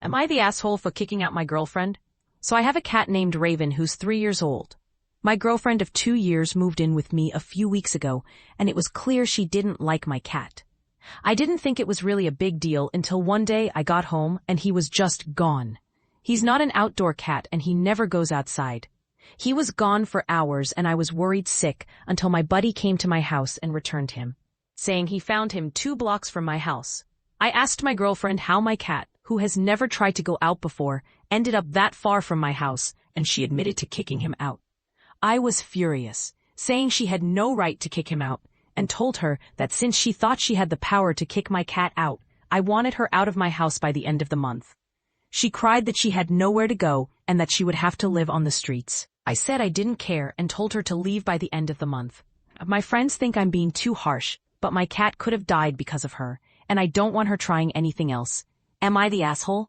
Am I the asshole for kicking out my girlfriend? So I have a cat named Raven who's 3 years old. My girlfriend of 2 years moved in with me a few weeks ago, and it was clear she didn't like my cat. I didn't think it was really a big deal until one day I got home and he was just gone. He's not an outdoor cat and he never goes outside. He was gone for hours and I was worried sick until my buddy came to my house and returned him, saying he found him 2 blocks from my house. I asked my girlfriend how my cat, who has never tried to go out before, ended up that far from my house, and she admitted to kicking him out. I was furious, saying she had no right to kick him out, and told her that since she thought she had the power to kick my cat out, I wanted her out of my house by the end of the month. She cried that she had nowhere to go and that she would have to live on the streets. I said I didn't care and told her to leave by the end of the month. My friends think I'm being too harsh, but my cat could have died because of her, and I don't want her trying anything else. Am I the asshole?